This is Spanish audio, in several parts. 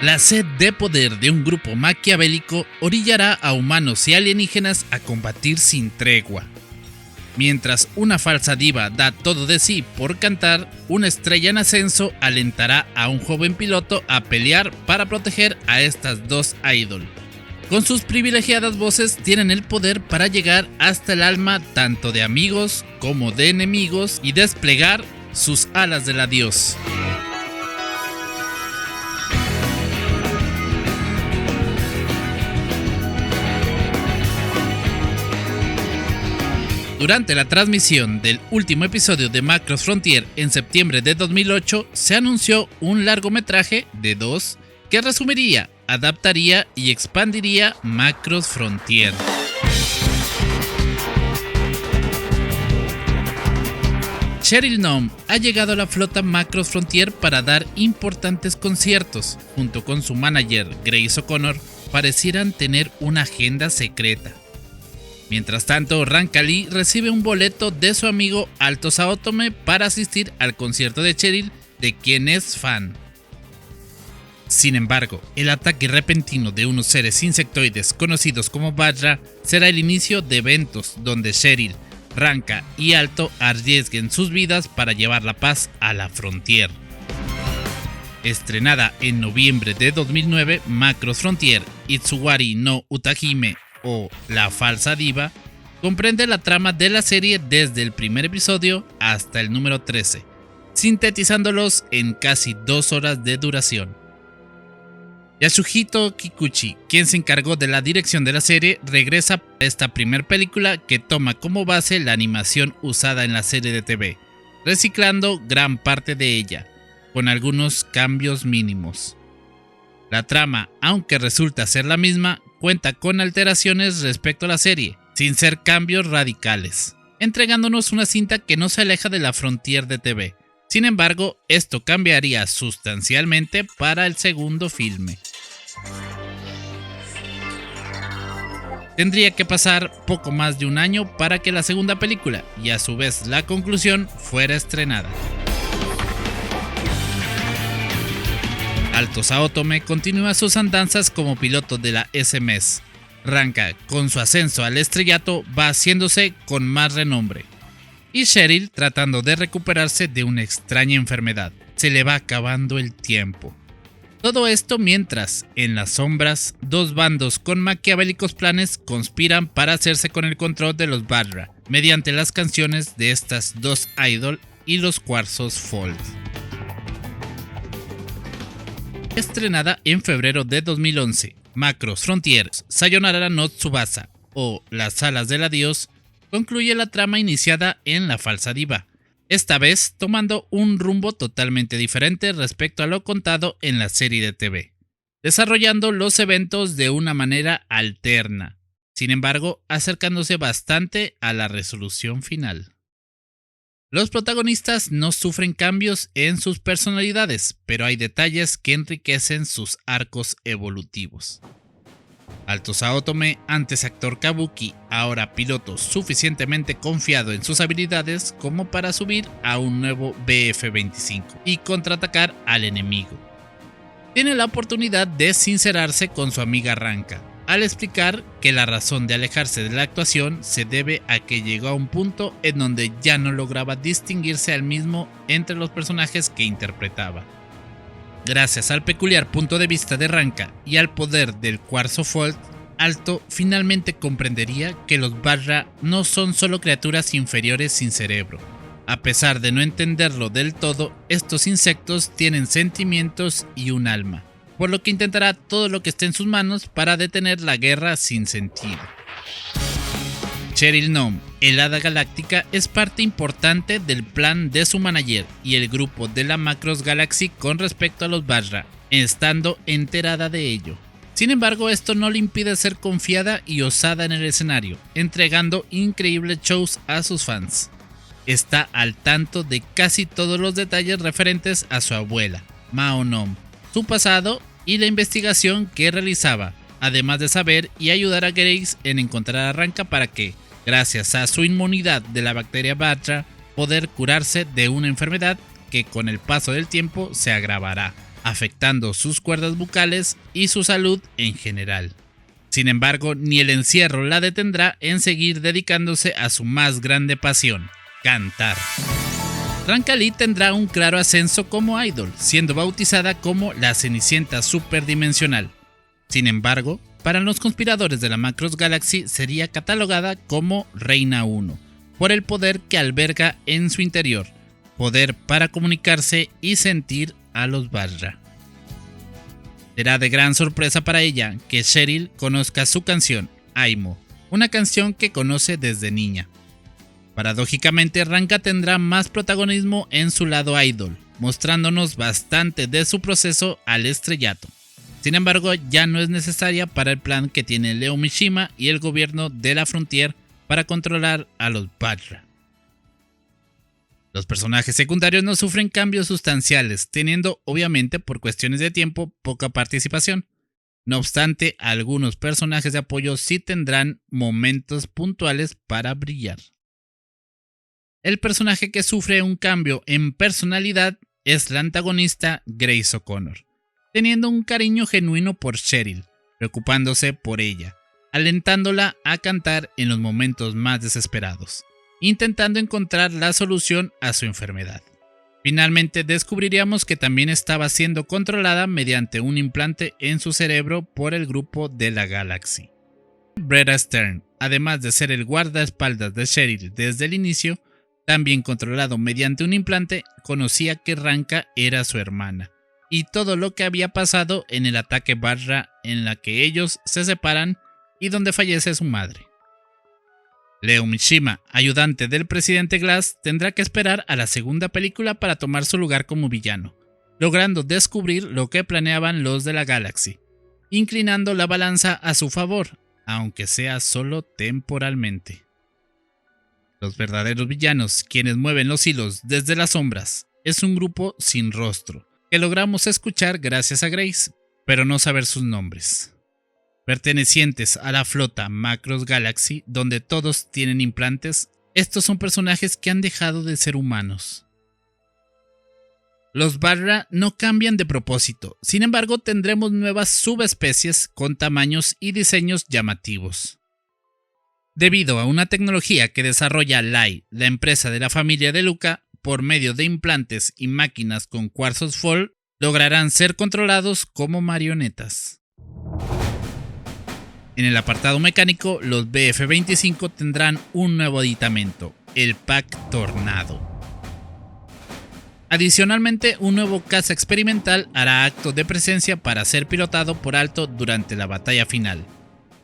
La sed de poder de un grupo maquiavélico orillará a humanos y alienígenas a combatir sin tregua. Mientras una falsa diva da todo de sí por cantar, una estrella en ascenso alentará a un joven piloto a pelear para proteger a estas dos idols. Con sus privilegiadas voces tienen el poder para llegar hasta el alma tanto de amigos como de enemigos y desplegar sus alas de la dios. Durante la transmisión del último episodio de Macross Frontier en septiembre de 2008, se anunció un largometraje de 2 que resumiría, adaptaría y expandiría Macross Frontier. Cheryl Nome ha llegado a la flota Macross Frontier para dar importantes conciertos. Junto con su manager Grace O'Connor, parecieran tener una agenda secreta. Mientras tanto, Ranka Lee recibe un boleto de su amigo Alto Saotome para asistir al concierto de Cheryl, de quien es fan. Sin embargo, el ataque repentino de unos seres insectoides conocidos como Vajra será el inicio de eventos donde Cheryl, Ranka y Alto arriesguen sus vidas para llevar la paz a la Frontier. Estrenada en noviembre de 2009, Macross Frontier Itsuwari no Utahime o La Falsa Diva comprende la trama de la serie desde el primer episodio hasta el número 13, sintetizándolos en casi 2 horas de duración. Yasuhito Kikuchi, quien se encargó de la dirección de la serie, regresa para esta primer película que toma como base la animación usada en la serie de TV, reciclando gran parte de ella, con algunos cambios mínimos. La trama, aunque resulta ser la misma, cuenta con alteraciones respecto a la serie, sin ser cambios radicales, entregándonos una cinta que no se aleja de la Frontier de TV. Sin embargo, esto cambiaría sustancialmente para el segundo filme. Tendría que pasar poco más de un año para que la segunda película, y a su vez la conclusión, fuera estrenada. Alto Saotome continúa sus andanzas como piloto de la SMS. Ranka, con su ascenso al estrellato, va haciéndose con más renombre. Y Cheryl tratando de recuperarse de una extraña enfermedad. Se le va acabando el tiempo. Todo esto mientras, en las sombras, dos bandos con maquiavélicos planes conspiran para hacerse con el control de los Vajra, mediante las canciones de estas dos idols y los cuarzos Fold. Estrenada en febrero de 2011, Macross Frontier Sayonara no Tsubasa, o Las Alas de la Dios, concluye la trama iniciada en La Falsa Diva, esta vez tomando un rumbo totalmente diferente respecto a lo contado en la serie de TV, desarrollando los eventos de una manera alterna, sin embargo acercándose bastante a la resolución final. Los protagonistas no sufren cambios en sus personalidades, pero hay detalles que enriquecen sus arcos evolutivos. Alto Saotome, antes actor kabuki, ahora piloto suficientemente confiado en sus habilidades como para subir a un nuevo BF-25 y contraatacar al enemigo. Tiene la oportunidad de sincerarse con su amiga Ranka, al explicar que la razón de alejarse de la actuación se debe a que llegó a un punto en donde ya no lograba distinguirse al mismo entre los personajes que interpretaba. Gracias al peculiar punto de vista de Ranka y al poder del cuarzo Fold, Alto finalmente comprendería que los Vajra no son solo criaturas inferiores sin cerebro. A pesar de no entenderlo del todo, estos insectos tienen sentimientos y un alma, por lo que intentará todo lo que esté en sus manos para detener la guerra sin sentido. Cheryl Nome, el Hada Galáctica, es parte importante del plan de su manager y el grupo de la Macross Galaxy con respecto a los Vajra, estando enterada de ello. Sin embargo, esto no le impide ser confiada y osada en el escenario, entregando increíbles shows a sus fans. Está al tanto de casi todos los detalles referentes a su abuela, Mao Nome, su pasado y la investigación que realizaba, además de saber y ayudar a Grace en encontrar a Ranka para que, gracias a su inmunidad de la bacteria Vajra, poder curarse de una enfermedad que con el paso del tiempo se agravará, afectando sus cuerdas bucales y su salud en general. Sin embargo, ni el encierro la detendrá en seguir dedicándose a su más grande pasión, cantar. Ranka Lee tendrá un claro ascenso como idol, siendo bautizada como la Cenicienta Superdimensional. Sin embargo, para los conspiradores de la Macross Galaxy sería catalogada como Reina 1, por el poder que alberga en su interior, poder para comunicarse y sentir a los Vajra. Será de gran sorpresa para ella que Cheryl conozca su canción, Aimo, una canción que conoce desde niña. Paradójicamente, Ranka tendrá más protagonismo en su lado idol, mostrándonos bastante de su proceso al estrellato. Sin embargo, ya no es necesaria para el plan que tiene Leo Mishima y el gobierno de la Frontier para controlar a los Vajra. Los personajes secundarios no sufren cambios sustanciales, teniendo obviamente por cuestiones de tiempo poca participación. No obstante, algunos personajes de apoyo sí tendrán momentos puntuales para brillar. El personaje que sufre un cambio en personalidad es la antagonista Grace O'Connor, teniendo un cariño genuino por Cheryl, preocupándose por ella, alentándola a cantar en los momentos más desesperados, intentando encontrar la solución a su enfermedad. Finalmente descubriríamos que también estaba siendo controlada mediante un implante en su cerebro por el grupo de la Galaxy. Bret Stern, además de ser el guardaespaldas de Cheryl desde el inicio, también controlado mediante un implante, conocía que Ranka era su hermana, y todo lo que había pasado en el ataque Vajra en la que ellos se separan y donde fallece su madre. Leo Mishima, ayudante del presidente Glass, tendrá que esperar a la segunda película para tomar su lugar como villano, logrando descubrir lo que planeaban los de la Galaxy, inclinando la balanza a su favor, aunque sea solo temporalmente. Los verdaderos villanos, quienes mueven los hilos desde las sombras, es un grupo sin rostro, que logramos escuchar gracias a Grace, pero no saber sus nombres. Pertenecientes a la flota Macross Galaxy, donde todos tienen implantes, estos son personajes que han dejado de ser humanos. Los Vajra no cambian de propósito, sin embargo tendremos nuevas subespecies con tamaños y diseños llamativos. Debido a una tecnología que desarrolla Lai, la empresa de la familia de Luca, por medio de implantes y máquinas con cuarzos Fall, lograrán ser controlados como marionetas. En el apartado mecánico, los BF-25 tendrán un nuevo aditamento, el Pack Tornado. Adicionalmente, un nuevo caza experimental hará acto de presencia para ser pilotado por alto durante la batalla final,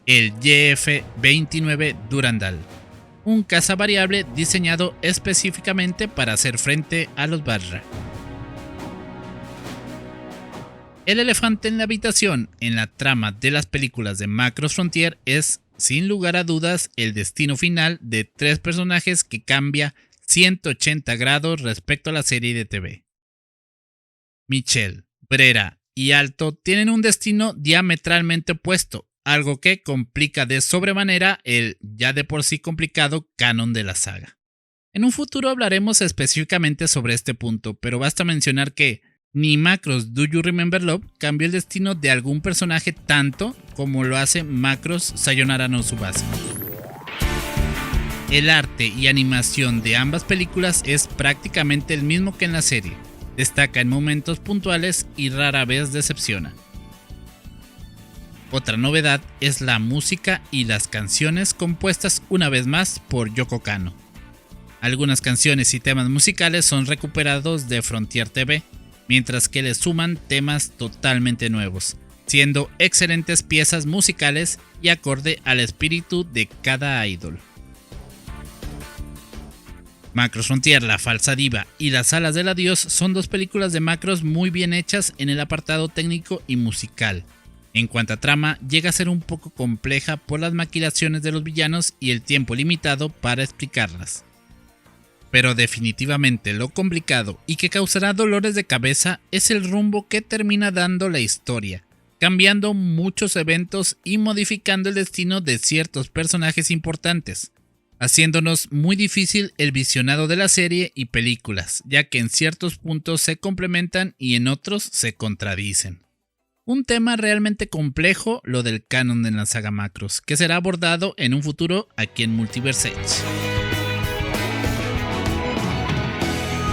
el YF-29 Durandal, un caza variable diseñado específicamente para hacer frente a los Vajra. El elefante en la habitación en la trama de las películas de Macross Frontier es, sin lugar a dudas, el destino final de tres personajes que cambia 180 grados respecto a la serie de TV. Michelle, Brera y Alto tienen un destino diametralmente opuesto, algo que complica de sobremanera el ya de por sí complicado canon de la saga. En un futuro hablaremos específicamente sobre este punto, pero basta mencionar que ni Macross Do You Remember Love cambió el destino de algún personaje tanto como lo hace Macross Sayonara no Tsubasa. El arte y animación de ambas películas es prácticamente el mismo que en la serie, destaca en momentos puntuales y rara vez decepciona. Otra novedad es la música y las canciones compuestas una vez más por Yoko Kanno. Algunas canciones y temas musicales son recuperados de Frontier TV, mientras que le suman temas totalmente nuevos, siendo excelentes piezas musicales y acorde al espíritu de cada idol. Macross Frontier, La Falsa Diva y Las Alas del Adiós son dos películas de Macross muy bien hechas en el apartado técnico y musical. En cuanto a trama, llega a ser un poco compleja por las maquilaciones de los villanos y el tiempo limitado para explicarlas. Pero definitivamente lo complicado y que causará dolores de cabeza es el rumbo que termina dando la historia, cambiando muchos eventos y modificando el destino de ciertos personajes importantes, haciéndonos muy difícil el visionado de la serie y películas, ya que en ciertos puntos se complementan y en otros se contradicen. Un tema realmente complejo lo del canon de la saga Macross, que será abordado en un futuro aquí en Multiverse Edge.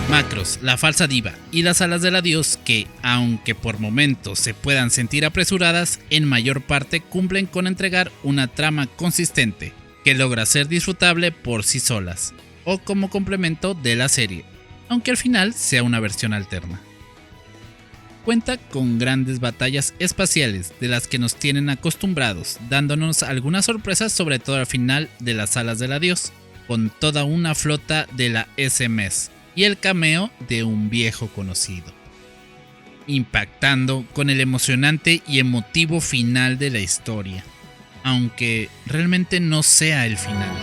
Macross, la falsa diva y las alas del adiós que, aunque por momentos se puedan sentir apresuradas, en mayor parte cumplen con entregar una trama consistente que logra ser disfrutable por sí solas o como complemento de la serie, aunque al final sea una versión alterna. Cuenta con grandes batallas espaciales de las que nos tienen acostumbrados, dándonos algunas sorpresas sobre todo al final de las alas del adiós, con toda una flota de la SMS y el cameo de un viejo conocido, impactando con el emocionante y emotivo final de la historia, aunque realmente no sea el final.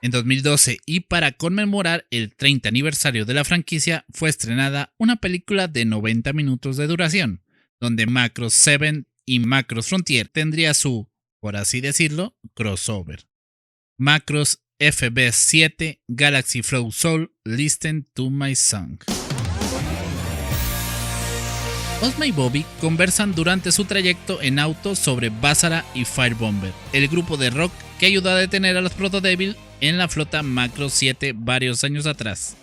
En 2012, y para conmemorar el 30 aniversario de la franquicia, fue estrenada una película de 90 minutos de duración, donde Macross 7 y Macross Frontier tendría su, por así decirlo, crossover. Macross FB7 Galaxy Flow Soul Listen to My Song. Ozma y Bobby conversan durante su trayecto en auto sobre Basara y Firebomber, el grupo de rock que ayudó a detener a los Proto Devil en la flota Macross 7 varios años atrás,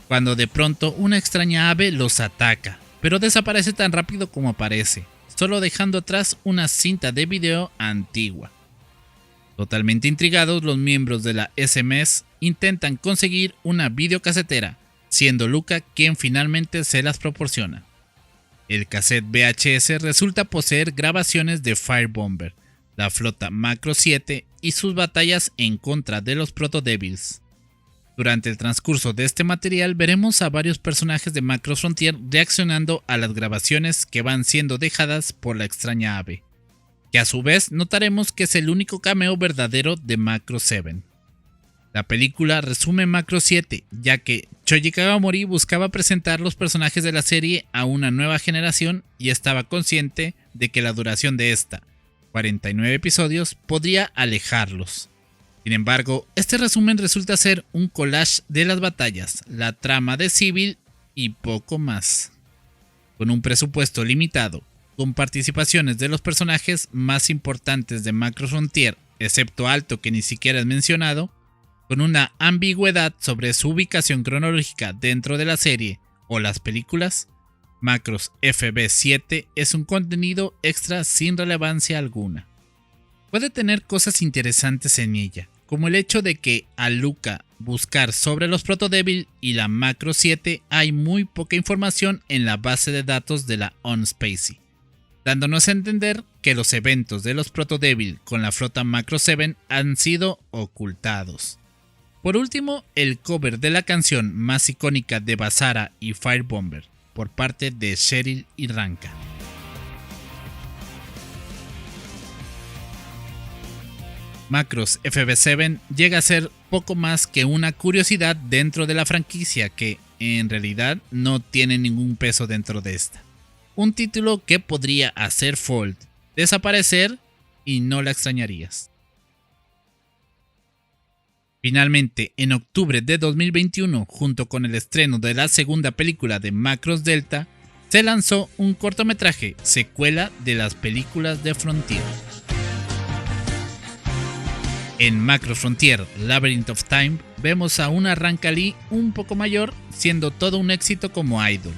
cuando de pronto una extraña ave los ataca, pero desaparece tan rápido como aparece, solo dejando atrás una cinta de video antigua. Totalmente intrigados, los miembros de la SMS intentan conseguir una videocasetera, siendo Luca quien finalmente se las proporciona. El cassette VHS resulta poseer grabaciones de Firebomber, la flota Macross 7 y sus batallas en contra de los Proto Devils. Durante el transcurso de este material veremos a varios personajes de Macross Frontier reaccionando a las grabaciones que van siendo dejadas por la extraña ave, que a su vez notaremos que es el único cameo verdadero de Macross 7. La película resume Macross 7, ya que Shoji Kawamori buscaba presentar los personajes de la serie a una nueva generación y estaba consciente de que la duración de esta, 49 episodios, podría alejarlos. Sin embargo, este resumen resulta ser un collage de las batallas, la trama de Civil y poco más. Con un presupuesto limitado, con participaciones de los personajes más importantes de Macross Frontier, excepto Alto que ni siquiera es mencionado, con una ambigüedad sobre su ubicación cronológica dentro de la serie o las películas, Macross FB7 es un contenido extra sin relevancia alguna. Puede tener cosas interesantes en ella, como el hecho de que al Luca buscar sobre los Proto Devil y la Macross 7 hay muy poca información en la base de datos de la OnSpacey, dándonos a entender que los eventos de los Proto Devil con la flota Macross 7 han sido ocultados. Por último, el cover de la canción más icónica de Basara y Firebomber, por parte de Cheryl y Ranka. Macross FB7 llega a ser poco más que una curiosidad dentro de la franquicia que, en realidad, no tiene ningún peso dentro de esta. Un título que podría hacer Fold desaparecer y no la extrañarías. Finalmente, en octubre de 2021, junto con el estreno de la segunda película de Macross Delta, se lanzó un cortometraje secuela de las películas de Frontier. En Macross Frontier Labyrinth of Time vemos a una Ranka Lee un poco mayor siendo todo un éxito como idol,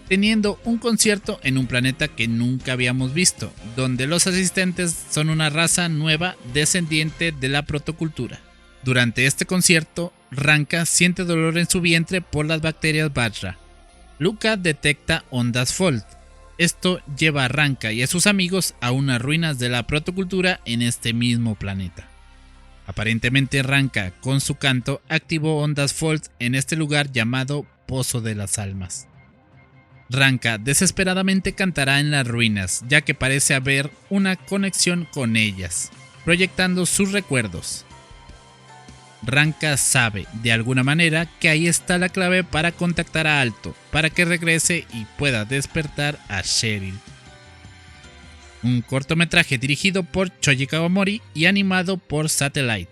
teniendo un concierto en un planeta que nunca habíamos visto, donde los asistentes son una raza nueva descendiente de la protocultura. Durante este concierto, Ranka siente dolor en su vientre por las bacterias Vajra. Luca detecta ondas Fold. Esto lleva a Ranka y a sus amigos a unas ruinas de la protocultura en este mismo planeta. Aparentemente Ranka, con su canto, activó ondas Fold en este lugar llamado Pozo de las Almas. Ranka desesperadamente cantará en las ruinas, ya que parece haber una conexión con ellas, proyectando sus recuerdos. Ranka sabe, de alguna manera, que ahí está la clave para contactar a Alto, para que regrese y pueda despertar a Cheryl. un cortometraje dirigido por Shoji Kawamori y animado por Satellite,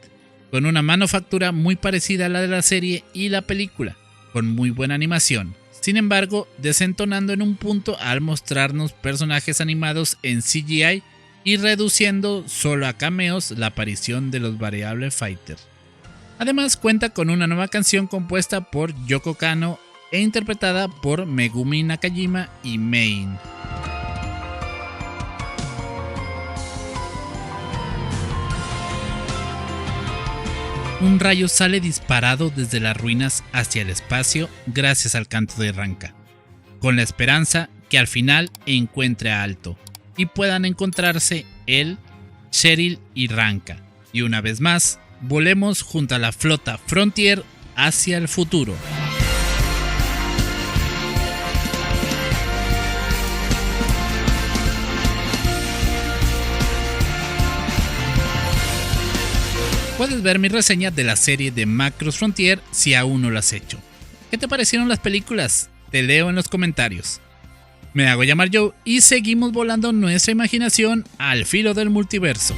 con una manufactura muy parecida a la de la serie y la película, con muy buena animación. Sin embargo, desentonando en un punto al mostrarnos personajes animados en CGI y reduciendo solo a cameos la aparición de los Variable Fighter. Además cuenta con una nueva canción compuesta por Yoko Kanno e interpretada por Megumi Nakajima y Mein. Un rayo sale disparado desde las ruinas hacia el espacio gracias al canto de Ranka, con la esperanza que al final encuentre a Alto y puedan encontrarse él, Cheryl y Ranka, y una vez más volemos junto a la flota Frontier hacia el futuro. Puedes ver mi reseña de la serie de Macross Frontier si aún no lo has hecho. ¿Qué te parecieron las películas? Te leo en los comentarios. Me hago llamar Joe y seguimos volando nuestra imaginación al filo del multiverso.